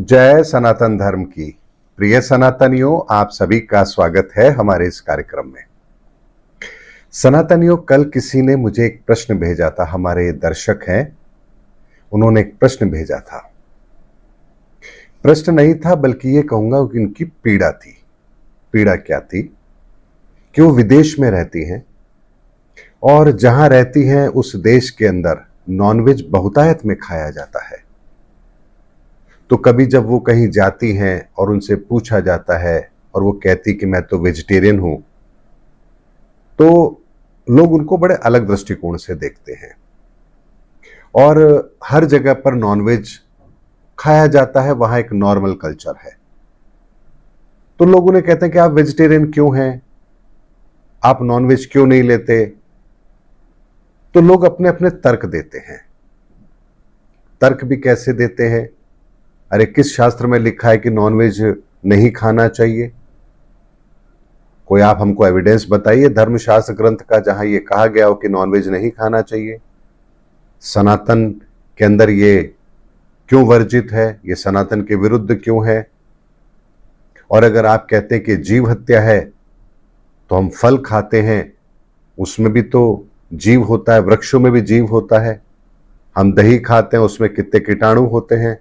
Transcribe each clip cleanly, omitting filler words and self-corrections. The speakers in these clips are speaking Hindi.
जय सनातन धर्म की। प्रिय सनातनियों, आप सभी का स्वागत है हमारे इस कार्यक्रम में। सनातनियों, कल किसी ने मुझे एक प्रश्न भेजा था। हमारे दर्शक हैं, उन्होंने एक प्रश्न भेजा था। प्रश्न नहीं था बल्कि ये कहूंगा कि उनकी पीड़ा थी। पीड़ा क्या थी कि वो विदेश में रहती हैं और जहां रहती हैं उस देश के अंदर नॉनवेज बहुतायत में खाया जाता है। तो कभी जब वो कहीं जाती हैं और उनसे पूछा जाता है और वो कहती कि मैं तो वेजिटेरियन हूं, तो लोग उनको बड़े अलग दृष्टिकोण से देखते हैं। और हर जगह पर नॉनवेज खाया जाता है, वहां एक नॉर्मल कल्चर है। तो लोग उन्हें कहते हैं कि आप वेजिटेरियन क्यों हैं, आप नॉनवेज क्यों नहीं लेते। तो लोग अपने अपने तर्क देते हैं। तर्क भी कैसे देते हैं? अरे, किस शास्त्र में लिखा है कि नॉनवेज नहीं खाना चाहिए? कोई आप हमको एविडेंस बताइए धर्मशास्त्र ग्रंथ का जहां ये कहा गया हो कि नॉनवेज नहीं खाना चाहिए। सनातन के अंदर ये क्यों वर्जित है, ये सनातन के विरुद्ध क्यों है? और अगर आप कहते हैं कि जीव हत्या है, तो हम फल खाते हैं, उसमें भी तो जीव होता है, वृक्षों में भी जीव होता है। हम दही खाते हैं, उसमें कितने कीटाणु होते हैं।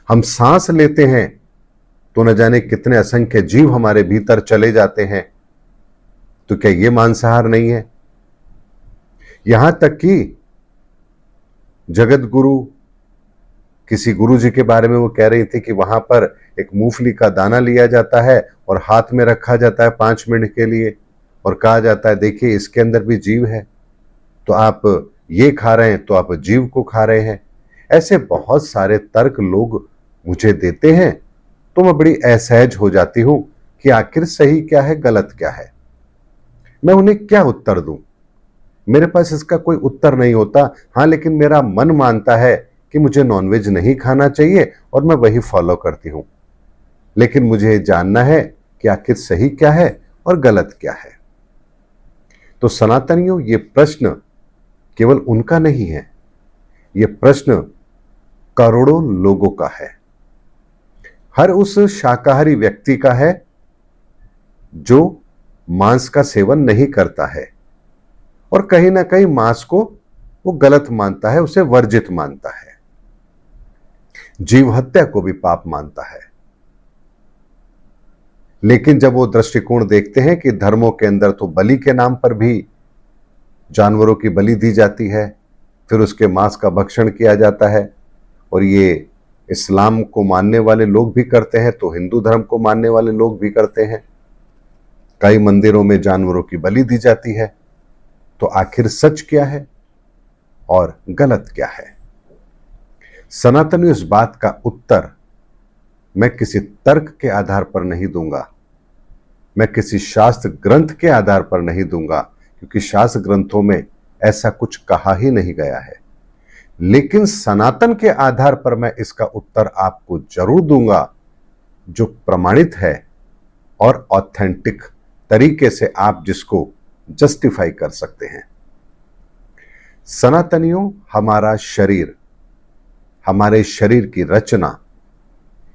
हम सांस लेते हैं तो न जाने कितने असंख्य जीव हमारे भीतर चले जाते हैं। तो क्या ये मांसाहार नहीं है? यहां तक कि जगत गुरु, किसी गुरु जी के बारे में वो कह रही थी कि वहां पर एक मूंगफली का दाना लिया जाता है और हाथ में रखा जाता है 5 मिनट के लिए और कहा जाता है देखिए इसके अंदर भी जीव है, तो आप ये खा रहे हैं तो आप जीव को खा रहे हैं। ऐसे बहुत सारे तर्क लोग मुझे देते हैं, तो मैं बड़ी असहज हो जाती हूं कि आखिर सही क्या है, गलत क्या है। मैं उन्हें क्या उत्तर दूं? मेरे पास इसका कोई उत्तर नहीं होता। हां, लेकिन मेरा मन मानता है कि मुझे नॉनवेज नहीं खाना चाहिए और मैं वही फॉलो करती हूं। लेकिन मुझे जानना है कि आखिर सही क्या है और गलत क्या है। तो सनातनियों, ये प्रश्न केवल उनका नहीं है, ये प्रश्न करोड़ों लोगों का है। हर उस शाकाहारी व्यक्ति का है जो मांस का सेवन नहीं करता है और कहीं ना कहीं मांस को वो गलत मानता है, उसे वर्जित मानता है, जीव हत्या को भी पाप मानता है। लेकिन जब वो दृष्टिकोण देखते हैं कि धर्मों के अंदर तो बलि के नाम पर भी जानवरों की बलि दी जाती है, फिर उसके मांस का भक्षण किया जाता है, और ये इस्लाम को मानने वाले लोग भी करते हैं तो हिंदू धर्म को मानने वाले लोग भी करते हैं। कई मंदिरों में जानवरों की बलि दी जाती है। तो आखिर सच क्या है और गलत क्या है? सनातनी इस बात का उत्तर मैं किसी तर्क के आधार पर नहीं दूंगा, मैं किसी शास्त्र ग्रंथ के आधार पर नहीं दूंगा, क्योंकि शास्त्र ग्रंथों में ऐसा कुछ कहा ही नहीं गया है। लेकिन सनातन के आधार पर मैं इसका उत्तर आपको जरूर दूंगा, जो प्रमाणित है और ऑथेंटिक तरीके से आप जिसको जस्टिफाई कर सकते हैं। सनातनियों, हमारा शरीर, हमारे शरीर की रचना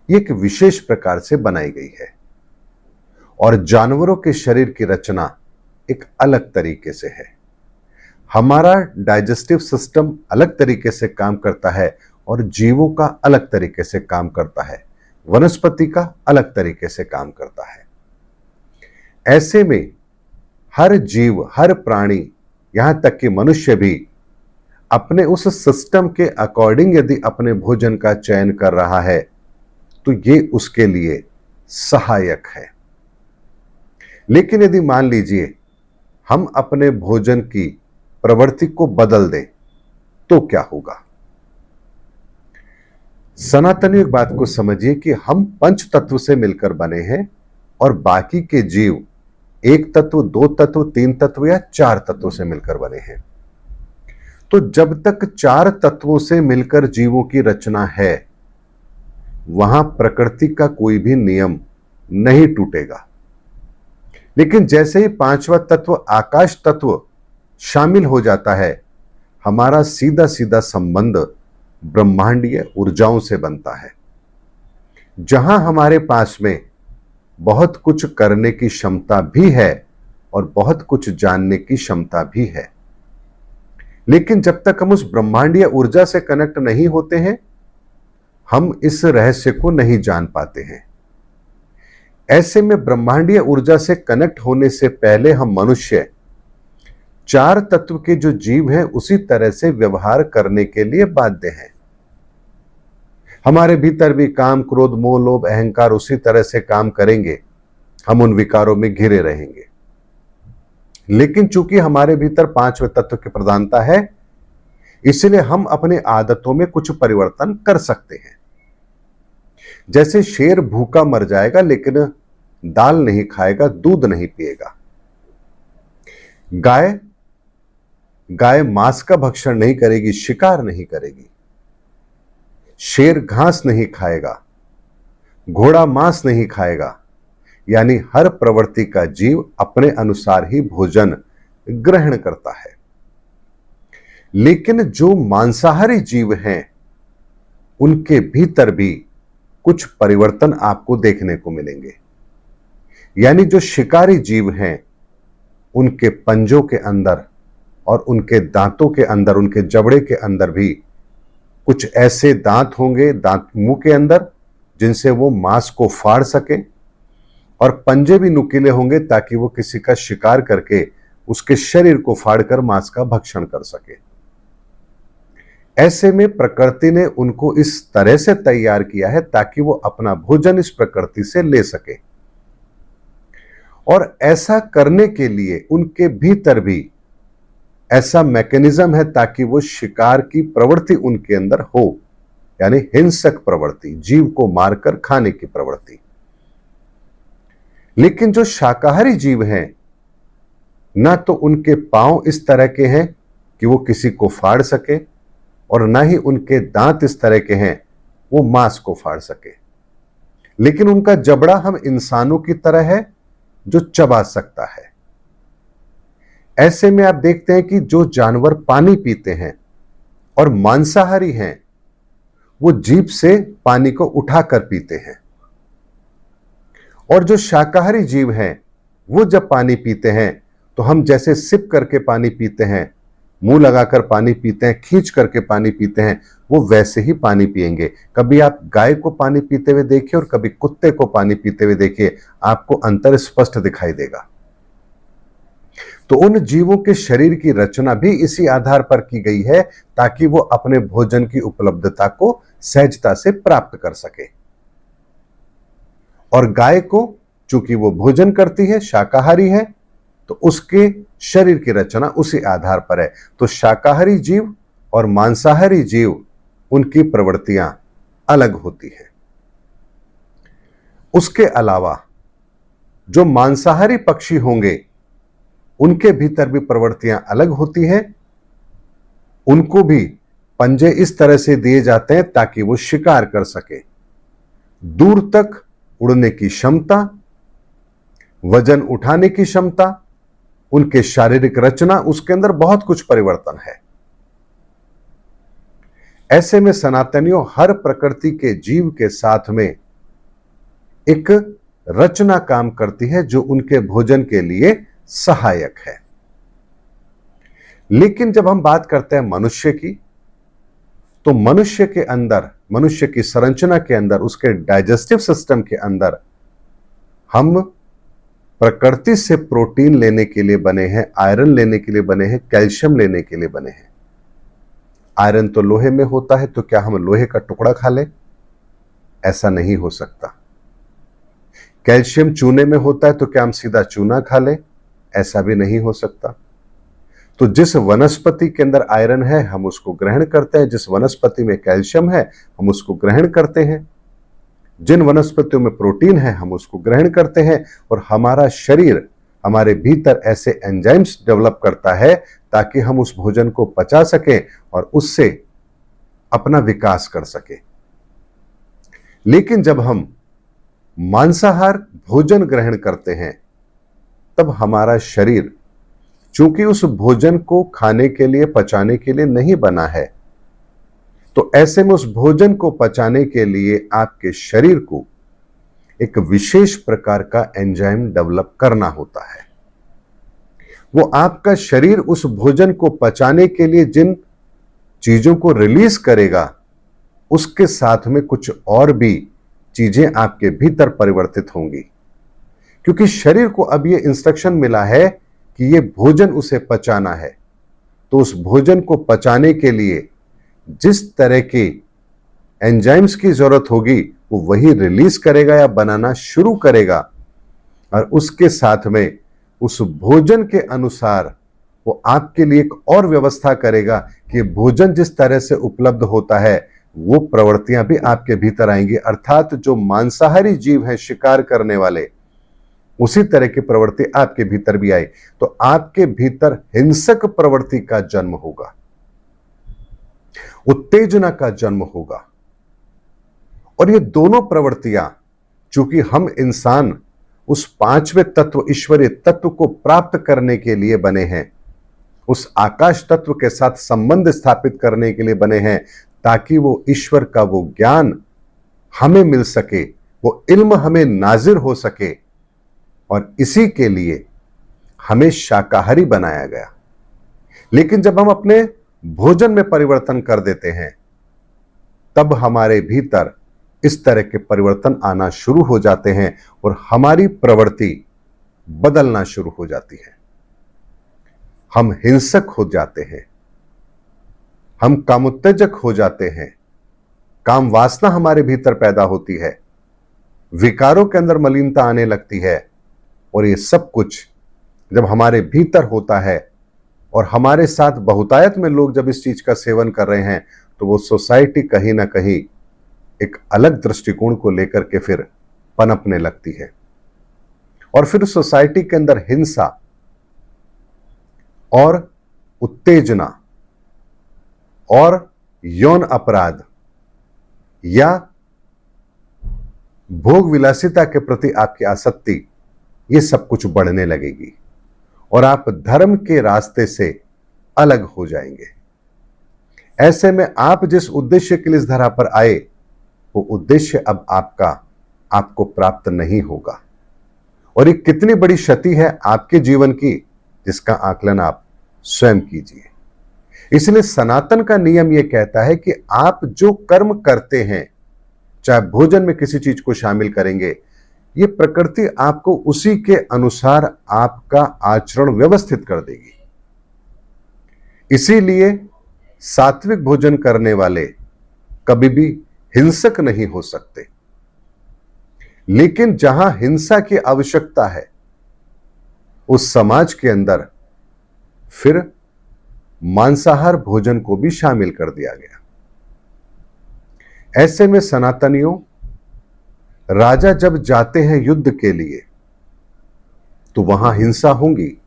एक विशेष प्रकार से बनाई गई है और जानवरों के शरीर की रचना एक अलग तरीके से है। हमारा डाइजेस्टिव सिस्टम अलग तरीके से काम करता है और जीवों का अलग तरीके से काम करता है, वनस्पति का अलग तरीके से काम करता है। ऐसे में हर जीव, हर प्राणी, यहां तक कि मनुष्य भी अपने उस सिस्टम के अकॉर्डिंग यदि अपने भोजन का चयन कर रहा है तो ये उसके लिए सहायक है। लेकिन यदि मान लीजिए हम अपने भोजन की प्रवृत्ति को बदल दें तो क्या होगा? सनातनी एक बात को समझिए कि हम पंच तत्व से मिलकर बने हैं और बाकी के जीव 1 तत्व, 2 तत्व, 3 तत्व या 4 तत्वों से मिलकर बने हैं। तो जब तक 4 तत्वों से मिलकर जीवों की रचना है, वहां प्रकृति का कोई भी नियम नहीं टूटेगा। लेकिन जैसे ही 5वां तत्व आकाश तत्व शामिल हो जाता है, हमारा सीधा सीधा संबंध ब्रह्मांडीय ऊर्जाओं से बनता है। जहां हमारे पास में बहुत कुछ करने की क्षमता भी है और बहुत कुछ जानने की क्षमता भी है, लेकिन जब तक हम उस ब्रह्मांडीय ऊर्जा से कनेक्ट नहीं होते हैं, हम इस रहस्य को नहीं जान पाते हैं। ऐसे में ब्रह्मांडीय ऊर्जा से कनेक्ट होने से पहले हम मनुष्य चार तत्व के जो जीव हैं उसी तरह से व्यवहार करने के लिए बाध्य हैं। हमारे भीतर भी काम, क्रोध, मोह, लोभ, अहंकार उसी तरह से काम करेंगे, हम उन विकारों में घिरे रहेंगे। लेकिन चूंकि हमारे भीतर पांचवें तत्व की प्रधानता है, इसलिए हम अपनी आदतों में कुछ परिवर्तन कर सकते हैं। जैसे शेर भूखा मर जाएगा लेकिन दाल नहीं खाएगा, दूध नहीं पिएगा। गाय मांस का भक्षण नहीं करेगी, शिकार नहीं करेगी। शेर घास नहीं खाएगा, घोड़ा मांस नहीं खाएगा। यानी हर प्रवृत्ति का जीव अपने अनुसार ही भोजन ग्रहण करता है। लेकिन जो मांसाहारी जीव हैं, उनके भीतर भी कुछ परिवर्तन आपको देखने को मिलेंगे। यानी जो शिकारी जीव हैं, उनके पंजों के अंदर और उनके दांतों के अंदर, उनके जबड़े के अंदर भी कुछ ऐसे दांत होंगे, दांत मुंह के अंदर, जिनसे वो मांस को फाड़ सके, और पंजे भी नुकीले होंगे ताकि वो किसी का शिकार करके उसके शरीर को फाड़कर मांस का भक्षण कर सके। ऐसे में प्रकृति ने उनको इस तरह से तैयार किया है ताकि वो अपना भोजन इस प्रकृति से ले सके। और ऐसा करने के लिए उनके भीतर भी ऐसा मैकेनिज्म है ताकि वो शिकार की प्रवृत्ति उनके अंदर हो, यानी हिंसक प्रवृत्ति, जीव को मारकर खाने की प्रवृत्ति। लेकिन जो शाकाहारी जीव हैं, ना तो उनके पांव इस तरह के हैं कि वो किसी को फाड़ सके, और ना ही उनके दांत इस तरह के हैं वो मांस को फाड़ सके। लेकिन उनका जबड़ा हम इंसानों की तरह है जो चबा सकता है। ऐसे में आप देखते हैं कि जो जानवर पानी पीते हैं और मांसाहारी हैं, वो जीभ से पानी को उठाकर पीते हैं, और जो शाकाहारी जीव हैं, वो जब पानी पीते हैं तो हम जैसे सिप करके पानी पीते हैं, मुंह लगाकर पानी पीते हैं, खींच करके पानी पीते हैं, वो वैसे ही पानी पिएंगे। कभी आप गाय को पानी पीते हुए देखिए और कभी कुत्ते को पानी पीते हुए देखिए, आपको अंतर स्पष्ट दिखाई देगा। तो उन जीवों के शरीर की रचना भी इसी आधार पर की गई है ताकि वो अपने भोजन की उपलब्धता को सहजता से प्राप्त कर सके। और गाय को चूंकि वो भोजन करती है, शाकाहारी है, तो उसके शरीर की रचना उसी आधार पर है। तो शाकाहारी जीव और मांसाहारी जीव, उनकी प्रवृत्तियां अलग होती हैं। उसके अलावा जो मांसाहारी पक्षी होंगे, उनके भीतर भी प्रवृत्तियां अलग होती हैं। उनको भी पंजे इस तरह से दिए जाते हैं ताकि वो शिकार कर सके। दूर तक उड़ने की क्षमता, वजन उठाने की क्षमता, उनके शारीरिक रचना, उसके अंदर बहुत कुछ परिवर्तन है। ऐसे में सनातनियों हर प्रकृति के जीव के साथ में एक रचना काम करती है जो उनके भोजन के लिए सहायक है। लेकिन जब हम बात करते हैं मनुष्य की, तो मनुष्य के अंदर, मनुष्य की संरचना के अंदर, उसके डाइजेस्टिव सिस्टम के अंदर हम प्रकृति से प्रोटीन लेने के लिए बने हैं, आयरन लेने के लिए बने हैं, कैल्शियम लेने के लिए बने हैं। आयरन तो लोहे में होता है, तो क्या हम लोहे का टुकड़ा खा लें? ऐसा नहीं हो सकता। कैल्शियम चूने में होता है, तो क्या हम सीधा चूना खा लें? ऐसा भी नहीं हो सकता। तो जिस वनस्पति के अंदर आयरन है, हम उसको ग्रहण करते हैं। जिस वनस्पति में कैल्शियम है, हम उसको ग्रहण करते हैं। जिन वनस्पतियों में प्रोटीन है, हम उसको ग्रहण करते हैं। और हमारा शरीर हमारे भीतर ऐसे एंजाइम्स डेवलप करता है ताकि हम उस भोजन को पचा सकें और उससे अपना विकास कर सकें। लेकिन जब हम मांसाहार भोजन ग्रहण करते हैं, तब हमारा शरीर चूंकि उस भोजन को खाने के लिए, पचाने के लिए नहीं बना है, तो ऐसे में उस भोजन को पचाने के लिए आपके शरीर को एक विशेष प्रकार का एंजाइम डेवलप करना होता है। वो आपका शरीर उस भोजन को पचाने के लिए जिन चीजों को रिलीज करेगा, उसके साथ में कुछ और भी चीजें आपके भीतर परिवर्तित होंगी, क्योंकि शरीर को अब ये इंस्ट्रक्शन मिला है कि ये भोजन उसे पचाना है। तो उस भोजन को पचाने के लिए जिस तरह के एंजाइम्स की जरूरत होगी वो वही रिलीज करेगा या बनाना शुरू करेगा, और उसके साथ में उस भोजन के अनुसार वो आपके लिए एक और व्यवस्था करेगा कि भोजन जिस तरह से उपलब्ध होता है वो प्रवृत्तियां भी आपके भीतर आएंगी। अर्थात जो मांसाहारी जीव हैं, शिकार करने वाले, उसी तरह की प्रवृत्ति आपके भीतर भी आई, तो आपके भीतर हिंसक प्रवृत्ति का जन्म होगा, उत्तेजना का जन्म होगा। और ये दोनों प्रवृत्तियां, चूंकि हम इंसान उस पांचवें तत्व ईश्वरीय तत्व को प्राप्त करने के लिए बने हैं, उस आकाश तत्व के साथ संबंध स्थापित करने के लिए बने हैं, ताकि वो ईश्वर का वो ज्ञान हमें मिल सके, वो इल्म हमें नाजिर हो सके, और इसी के लिए हमें शाकाहारी बनाया गया। लेकिन जब हम अपने भोजन में परिवर्तन कर देते हैं, तब हमारे भीतर इस तरह के परिवर्तन आना शुरू हो जाते हैं और हमारी प्रवृत्ति बदलना शुरू हो जाती है। हम हिंसक हो जाते हैं, हम कामोत्तेजक हो जाते हैं, काम वासना हमारे भीतर पैदा होती है, विकारों के अंदर मलिनता आने लगती है। और ये सब कुछ जब हमारे भीतर होता है और हमारे साथ बहुतायत में लोग जब इस चीज का सेवन कर रहे हैं, तो वो सोसाइटी कहीं ना कहीं एक अलग दृष्टिकोण को लेकर के फिर पनपने लगती है, और फिर सोसाइटी के अंदर हिंसा और उत्तेजना और यौन अपराध या भोग विलासिता के प्रति आपकी आसक्ति, ये सब कुछ बढ़ने लगेगी और आप धर्म के रास्ते से अलग हो जाएंगे। ऐसे में आप जिस उद्देश्य के लिए इस धरा पर आए, वो उद्देश्य अब आपको प्राप्त नहीं होगा। और ये कितनी बड़ी क्षति है आपके जीवन की, जिसका आकलन आप स्वयं कीजिए। इसलिए सनातन का नियम यह कहता है कि आप जो कर्म करते हैं, चाहे भोजन में किसी चीज को शामिल करेंगे, ये प्रकृति आपको उसी के अनुसार आपका आचरण व्यवस्थित कर देगी। इसीलिए सात्विक भोजन करने वाले कभी भी हिंसक नहीं हो सकते। लेकिन जहां हिंसा की आवश्यकता है, उस समाज के अंदर फिर मांसाहार भोजन को भी शामिल कर दिया गया। ऐसे में सनातनियों, राजा जब जाते हैं युद्ध के लिए, तो वहां हिंसा होगी,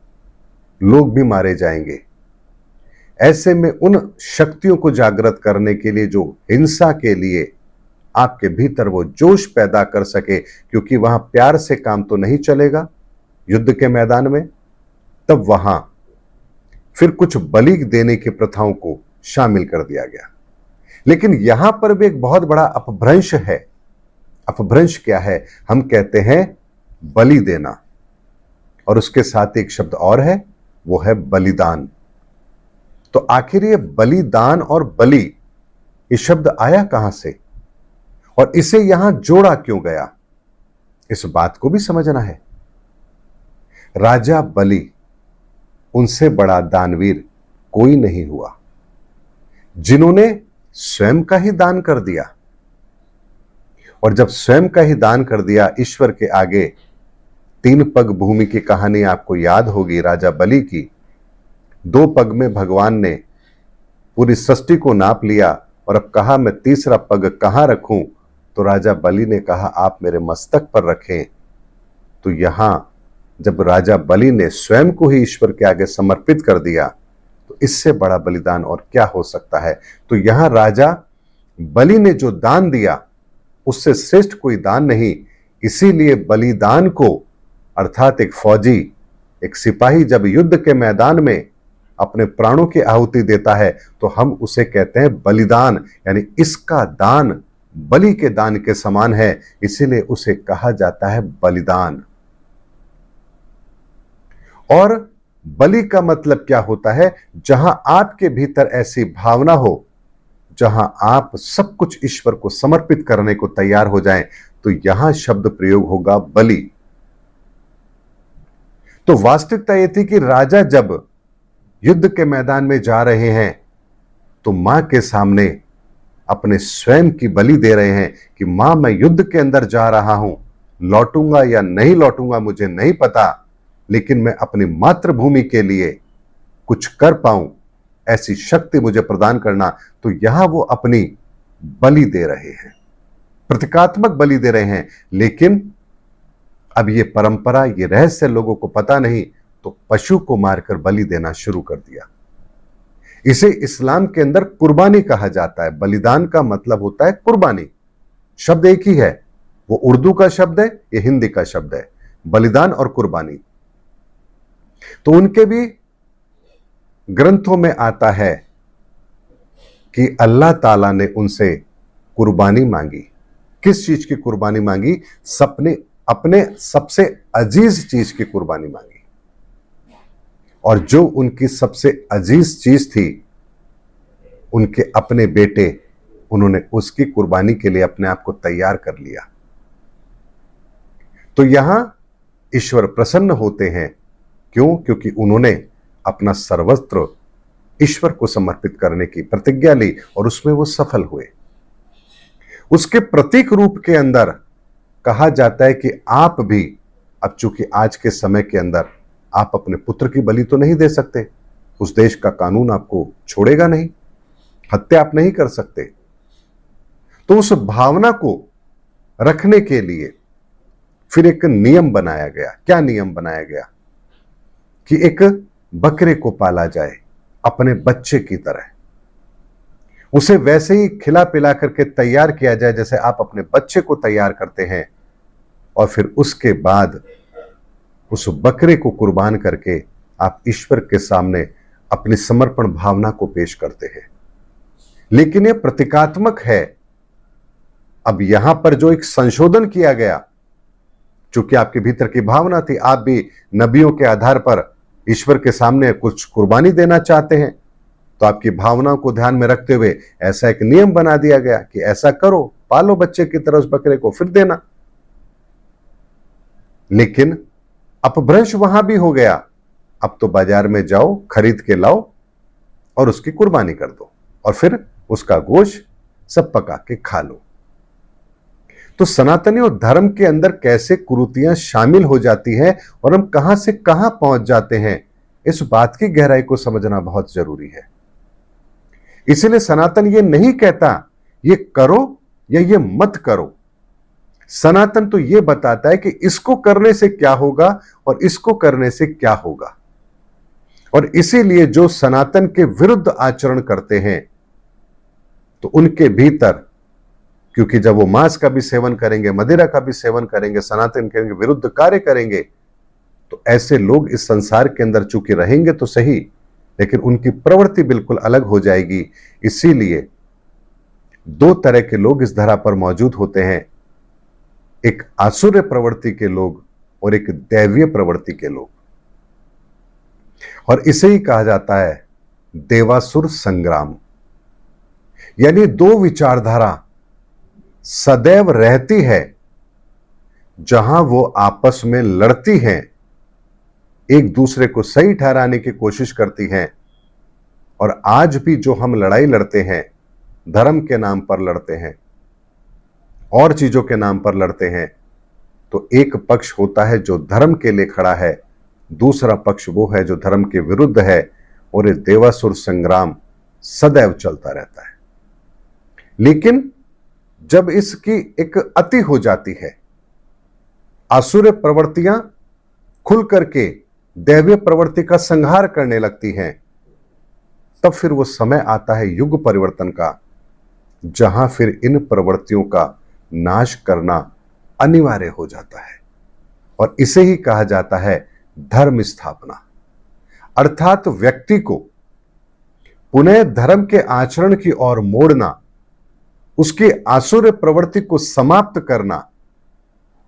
लोग भी मारे जाएंगे। ऐसे में उन शक्तियों को जागृत करने के लिए जो हिंसा के लिए आपके भीतर वो जोश पैदा कर सके, क्योंकि वहां प्यार से काम तो नहीं चलेगा युद्ध के मैदान में, तब वहां फिर कुछ बलि देने की प्रथाओं को शामिल कर दिया गया। लेकिन यहां पर भी एक बहुत बड़ा अपभ्रंश है। अपभ्रंश क्या है? हम कहते हैं बलि देना, और उसके साथ एक शब्द और है, वो है बलिदान। तो आखिर ये बलिदान और बलि, ये शब्द आया कहां से और इसे यहां जोड़ा क्यों गया, इस बात को भी समझना है। राजा बलि, उनसे बड़ा दानवीर कोई नहीं हुआ, जिन्होंने स्वयं का ही दान कर दिया। और जब स्वयं का ही दान कर दिया ईश्वर के आगे, 3 पग भूमि की कहानी आपको याद होगी राजा बलि की। 2 पग में भगवान ने पूरी सृष्टि को नाप लिया और अब कहा मैं तीसरा पग कहां रखूं, तो राजा बलि ने कहा आप मेरे मस्तक पर रखें। तो यहां जब राजा बलि ने स्वयं को ही ईश्वर के आगे समर्पित कर दिया, तो इससे बड़ा बलिदान और क्या हो सकता है। तो यहां राजा बलि ने जो दान दिया, उससे श्रेष्ठ कोई दान नहीं। इसीलिए बलिदान को, अर्थात एक फौजी, एक सिपाही जब युद्ध के मैदान में अपने प्राणों की आहुति देता है तो हम उसे कहते हैं बलिदान, यानी इसका दान बलि के दान के समान है, इसीलिए उसे कहा जाता है बलिदान। और बलि का मतलब क्या होता है? जहां आपके भीतर ऐसी भावना हो, जहां आप सब कुछ ईश्वर को समर्पित करने को तैयार हो जाएं, तो यहां शब्द प्रयोग होगा बलि। तो वास्तविकता यह थी कि राजा जब युद्ध के मैदान में जा रहे हैं तो मां के सामने अपने स्वयं की बलि दे रहे हैं कि मां, मैं युद्ध के अंदर जा रहा हूं, लौटूंगा या नहीं लौटूंगा मुझे नहीं पता, लेकिन मैं अपनी मातृभूमि के लिए कुछ कर पाऊं, ऐसी शक्ति मुझे प्रदान करना। तो यहां वो अपनी बलि दे रहे हैं, प्रतीकात्मक बलि दे रहे हैं। लेकिन अब ये परंपरा, ये रहस्य लोगों को पता नहीं, तो पशु को मारकर बलि देना शुरू कर दिया। इसे इस्लाम के अंदर कुर्बानी कहा जाता है। बलिदान का मतलब होता है कुर्बानी। शब्द एक ही है, वो उर्दू का शब्द है, ये हिंदी का शब्द है, बलिदान और कुर्बानी। तो उनके भी ग्रंथों में आता है कि अल्लाह ताला ने उनसे कुर्बानी मांगी। किस चीज की कुर्बानी मांगी? अपने सबसे अजीज चीज की कुर्बानी मांगी। और जो उनकी सबसे अजीज चीज थी, उनके अपने बेटे, उन्होंने उसकी कुर्बानी के लिए अपने आप को तैयार कर लिया। तो यहां ईश्वर प्रसन्न होते हैं। क्यों? क्योंकि उन्होंने अपना सर्वस्त्र ईश्वर को समर्पित करने की प्रतिज्ञा ली और उसमें वो सफल हुए। उसके प्रतीक रूप के अंदर कहा जाता है कि आप भी, अब चूंकि आज के समय के अंदर आप अपने पुत्र की बलि तो नहीं दे सकते, उस देश का कानून आपको छोड़ेगा नहीं, हत्या आप नहीं कर सकते। तो उस भावना को रखने के लिए फिर एक नियम बनाया गया। क्या नियम बनाया गया? कि एक बकरे को पाला जाए अपने बच्चे की तरह, उसे वैसे ही खिला पिला करके तैयार किया जाए जैसे आप अपने बच्चे को तैयार करते हैं, और फिर उसके बाद उस बकरे को कुर्बान करके आप ईश्वर के सामने अपनी समर्पण भावना को पेश करते हैं। लेकिन यह प्रतीकात्मक है। अब यहां पर जो एक संशोधन किया गया, चूंकि आपके भीतर की भावना थी, आप भी नबियों के आधार पर ईश्वर के सामने कुछ कुर्बानी देना चाहते हैं, तो आपकी भावनाओं को ध्यान में रखते हुए ऐसा एक नियम बना दिया गया कि ऐसा करो, पालो बच्चे की तरह उस बकरे को, फिर देना। लेकिन अपभ्रंश वहां भी हो गया। अब तो बाजार में जाओ, खरीद के लाओ और उसकी कुर्बानी कर दो, और फिर उसका गोश्त सब पका के खा लो। तो सनातनी और धर्म के अंदर कैसे कुरीतियां शामिल हो जाती हैं और हम कहां से कहां पहुंच जाते हैं, इस बात की गहराई को समझना बहुत जरूरी है। इसलिए सनातन ये नहीं कहता ये करो या ये मत करो। सनातन तो ये बताता है कि इसको करने से क्या होगा और इसको करने से क्या होगा। और इसीलिए जो सनातन के विरुद्ध आचरण करते हैं, तो उनके भीतर, क्योंकि जब वो मांस का भी सेवन करेंगे, मदिरा का भी सेवन करेंगे, सनातन के विरुद्ध कार्य करेंगे, तो ऐसे लोग इस संसार के अंदर चूंकि रहेंगे तो सही, लेकिन उनकी प्रवृत्ति बिल्कुल अलग हो जाएगी। इसीलिए दो तरह के लोग इस धरा पर मौजूद होते हैं, एक आसुर्य प्रवृत्ति के लोग और एक दैवीय प्रवृत्ति के लोग। और इसे ही कहा जाता है देवासुर संग्राम। यानी दो विचारधारा सदैव रहती है, जहां वो आपस में लड़ती हैं, एक दूसरे को सही ठहराने की कोशिश करती हैं। और आज भी जो हम लड़ाई लड़ते हैं, धर्म के नाम पर लड़ते हैं, और चीजों के नाम पर लड़ते हैं, तो एक पक्ष होता है जो धर्म के लिए खड़ा है, दूसरा पक्ष वो है जो धर्म के विरुद्ध है। और ये देवासुर संग्राम सदैव चलता रहता है। लेकिन जब इसकी एक अति हो जाती है, आसुर प्रवृत्तियां खुल करके दैवीय प्रवृत्ति का संहार करने लगती हैं, तब फिर वो समय आता है युग परिवर्तन का, जहां फिर इन प्रवृत्तियों का नाश करना अनिवार्य हो जाता है। और इसे ही कहा जाता है धर्म स्थापना। अर्थात व्यक्ति को पुनः धर्म के आचरण की ओर मोड़ना, उसकी आसुर प्रवृत्ति को समाप्त करना,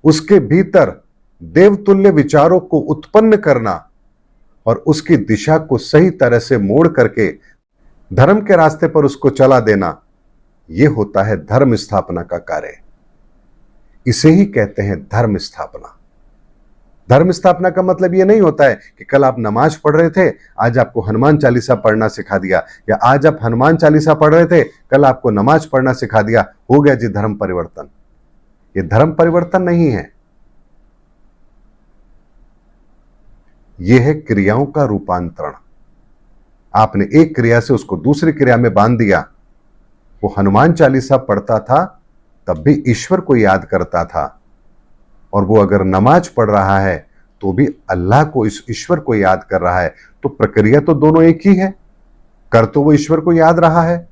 उसके भीतर देवतुल्य विचारों को उत्पन्न करना और उसकी दिशा को सही तरह से मोड़ करके धर्म के रास्ते पर उसको चला देना, यह होता है धर्म स्थापना का कार्य। इसे ही कहते हैं धर्म स्थापना। धर्म स्थापना का मतलब यह नहीं होता है कि कल आप नमाज पढ़ रहे थे, आज आपको हनुमान चालीसा पढ़ना सिखा दिया, या आज आप हनुमान चालीसा पढ़ रहे थे, कल आपको नमाज पढ़ना सिखा दिया, हो गया जी धर्म परिवर्तन। यह धर्म परिवर्तन नहीं है, यह है क्रियाओं का रूपांतरण। आपने एक क्रिया से उसको दूसरी क्रिया में बांध दिया। वो हनुमान चालीसा पढ़ता था तब भी ईश्वर को याद करता था, और वो अगर नमाज पढ़ रहा है तो भी अल्लाह को, इस ईश्वर को याद कर रहा है। तो प्रक्रिया तो दोनों एक ही है, कर तो वो ईश्वर को याद रहा है।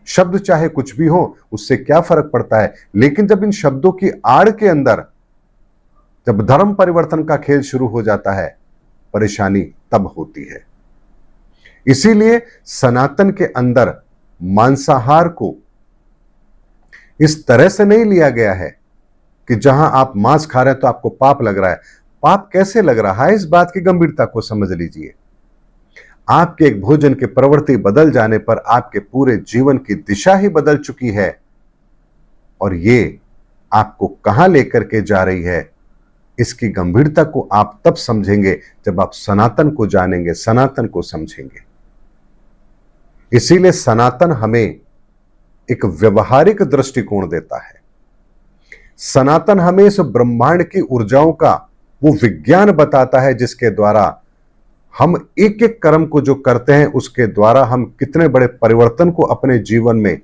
शब्द चाहे कुछ भी हो, उससे क्या फर्क पड़ता है। लेकिन जब इन शब्दों की आड़ के अंदर जब धर्म परिवर्तन का खेल शुरू हो जाता है, परेशानी तब होती है। इसीलिए सनातन के अंदर मांसाहार को इस तरह से नहीं लिया गया है कि जहां आप मांस खा रहे हैं तो आपको पाप लग रहा है। पाप कैसे लग रहा है, इस बात की गंभीरता को समझ लीजिए। आपके एक भोजन की प्रवृत्ति बदल जाने पर आपके पूरे जीवन की दिशा ही बदल चुकी है, और ये आपको कहां लेकर के जा रही है, इसकी गंभीरता को आप तब समझेंगे जब आप सनातन को जानेंगे, सनातन को समझेंगे। इसीलिए सनातन हमें एक व्यवहारिक दृष्टिकोण देता है। सनातन हमें इस ब्रह्मांड की ऊर्जाओं का वो विज्ञान बताता है, जिसके द्वारा हम एक एक कर्म को जो करते हैं उसके द्वारा हम कितने बड़े परिवर्तन को अपने जीवन में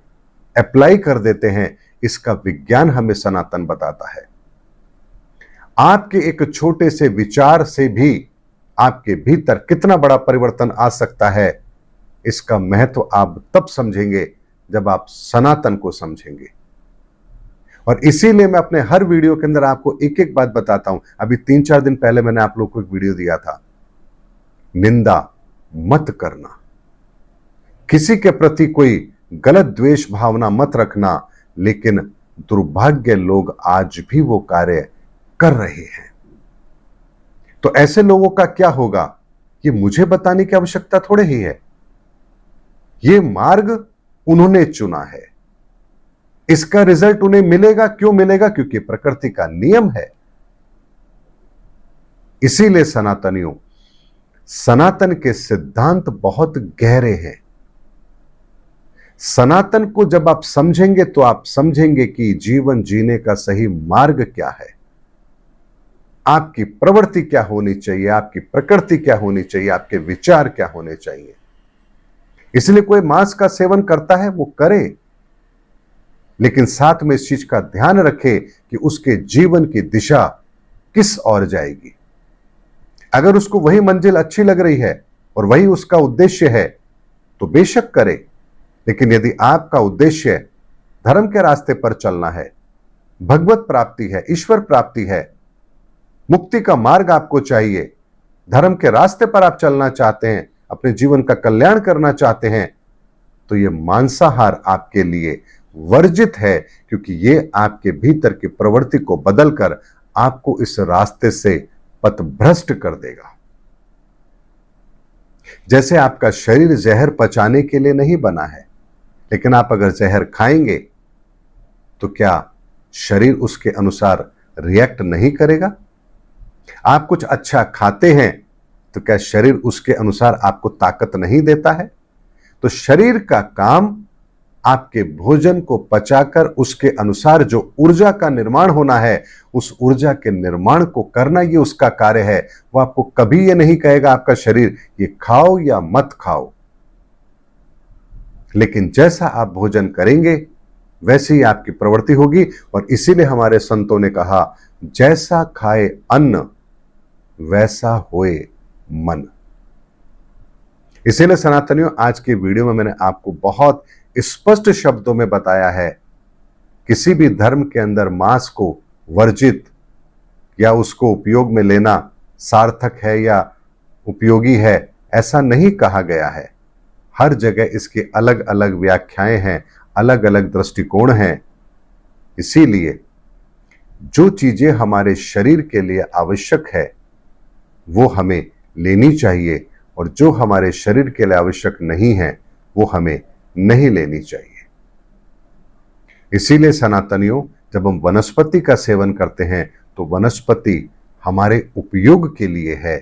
अप्लाई कर देते हैं, इसका विज्ञान हमें सनातन बताता है। आपके एक छोटे से विचार से भी आपके भीतर कितना बड़ा परिवर्तन आ सकता है, इसका महत्व आप तब समझेंगे जब आप सनातन को समझेंगे। और इसीलिए मैं अपने हर वीडियो के अंदर आपको एक एक बात बताता हूं। अभी 3-4 दिन पहले मैंने आप लोगों को एक वीडियो दिया था, निंदा मत करना, किसी के प्रति कोई गलत द्वेष भावना मत रखना। लेकिन दुर्भाग्य लोग आज भी वो कार्य कर रहे हैं। तो ऐसे लोगों का क्या होगा, ये मुझे बताने की आवश्यकता थोड़े ही है। ये मार्ग उन्होंने चुना है, इसका रिजल्ट उन्हें मिलेगा। क्यों मिलेगा? क्योंकि प्रकृति का नियम है। इसीलिए सनातनियों, सनातन के सिद्धांत बहुत गहरे हैं। सनातन को जब आप समझेंगे तो आप समझेंगे कि जीवन जीने का सही मार्ग क्या है, आपकी प्रवृत्ति क्या होनी चाहिए, आपकी प्रकृति क्या होनी चाहिए, आपके विचार क्या होने चाहिए। इसलिए कोई मांस का सेवन करता है वो करे, लेकिन साथ में इस चीज का ध्यान रखे कि उसके जीवन की दिशा किस ओर जाएगी। अगर उसको वही मंजिल अच्छी लग रही है और वही उसका उद्देश्य है तो बेशक करे। लेकिन यदि आपका उद्देश्य धर्म के रास्ते पर चलना है, भगवत प्राप्ति है, ईश्वर प्राप्ति है, मुक्ति का मार्ग आपको चाहिए, धर्म के रास्ते पर आप चलना चाहते हैं, अपने जीवन का कल्याण करना चाहते हैं, तो यह मांसाहार आपके लिए वर्जित है। क्योंकि यह आपके भीतर की प्रवृत्ति को बदलकर आपको इस रास्ते से पथभ्रष्ट कर देगा। जैसे आपका शरीर जहर पचाने के लिए नहीं बना है, लेकिन आप अगर जहर खाएंगे तो क्या शरीर उसके अनुसार रिएक्ट नहीं करेगा? आप कुछ अच्छा खाते हैं तो क्या शरीर उसके अनुसार आपको ताकत नहीं देता है? तो शरीर का काम आपके भोजन को पचाकर उसके अनुसार जो ऊर्जा का निर्माण होना है, उस ऊर्जा के निर्माण को करना, ये उसका कार्य है। वो आपको कभी ये नहीं कहेगा आपका शरीर ये खाओ या मत खाओ। लेकिन जैसा आप भोजन करेंगे वैसे ही आपकी प्रवृत्ति होगी। और इसीलिए हमारे संतों ने कहा, जैसा खाए अन्न वैसा होए मन। इसीलिए सनातनियों, आज की वीडियो में मैंने आपको बहुत स्पष्ट शब्दों में बताया है, किसी भी धर्म के अंदर मांस को वर्जित या उसको उपयोग में लेना सार्थक है या उपयोगी है, ऐसा नहीं कहा गया है। हर जगह इसके अलग अलग व्याख्याएं हैं, अलग अलग दृष्टिकोण हैं। इसीलिए जो चीजें हमारे शरीर के लिए आवश्यक है वो हमें लेनी चाहिए, और जो हमारे शरीर के लिए आवश्यक नहीं है वो हमें नहीं लेनी चाहिए। इसीलिए सनातनियों, जब हम वनस्पति का सेवन करते हैं तो वनस्पति हमारे उपयोग के लिए है,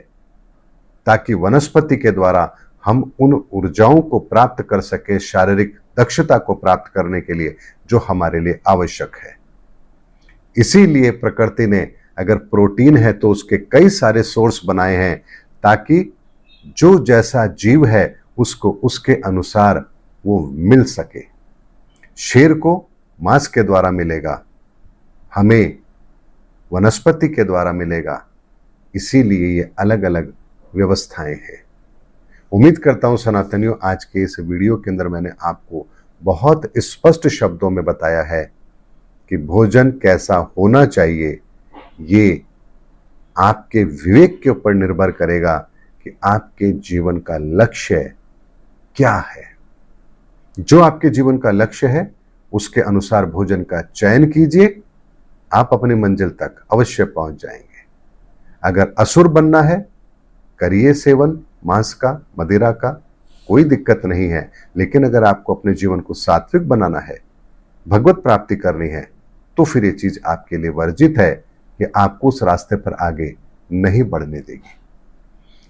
ताकि वनस्पति के द्वारा हम उन ऊर्जाओं को प्राप्त कर सके, शारीरिक दक्षता को प्राप्त करने के लिए जो हमारे लिए आवश्यक है। इसीलिए प्रकृति ने अगर प्रोटीन है तो उसके कई सारे सोर्स बनाए हैं, ताकि जो जैसा जीव है उसको उसके अनुसार वो मिल सके। शेर को मांस के द्वारा मिलेगा, हमें वनस्पति के द्वारा मिलेगा। इसीलिए ये अलग अलग व्यवस्थाएं हैं। उम्मीद करता हूं सनातनियों, आज के इस वीडियो के अंदर मैंने आपको बहुत स्पष्ट शब्दों में बताया है कि भोजन कैसा होना चाहिए। ये आपके विवेक के ऊपर निर्भर करेगा कि आपके जीवन का लक्ष्य क्या है। जो आपके जीवन का लक्ष्य है उसके अनुसार भोजन का चयन कीजिए, आप अपनी मंजिल तक अवश्य पहुंच जाएंगे। अगर असुर बनना है, करिए सेवन मांस का, मदिरा का, कोई दिक्कत नहीं है। लेकिन अगर आपको अपने जीवन को सात्विक बनाना है, भगवत प्राप्ति करनी है, तो फिर ये चीज आपके लिए वर्जित है कि आपको उस रास्ते पर आगे नहीं बढ़ने देगी।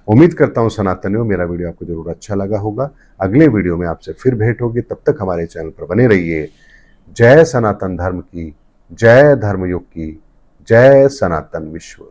उम्मीद करता हूं सनातनियों, मेरा वीडियो आपको जरूर अच्छा लगा होगा। अगले वीडियो में आपसे फिर भेंट होगी, तब तक हमारे चैनल पर बने रहिए। जय सनातन धर्म की, जय धर्मयुग की, जय सनातन विश्व।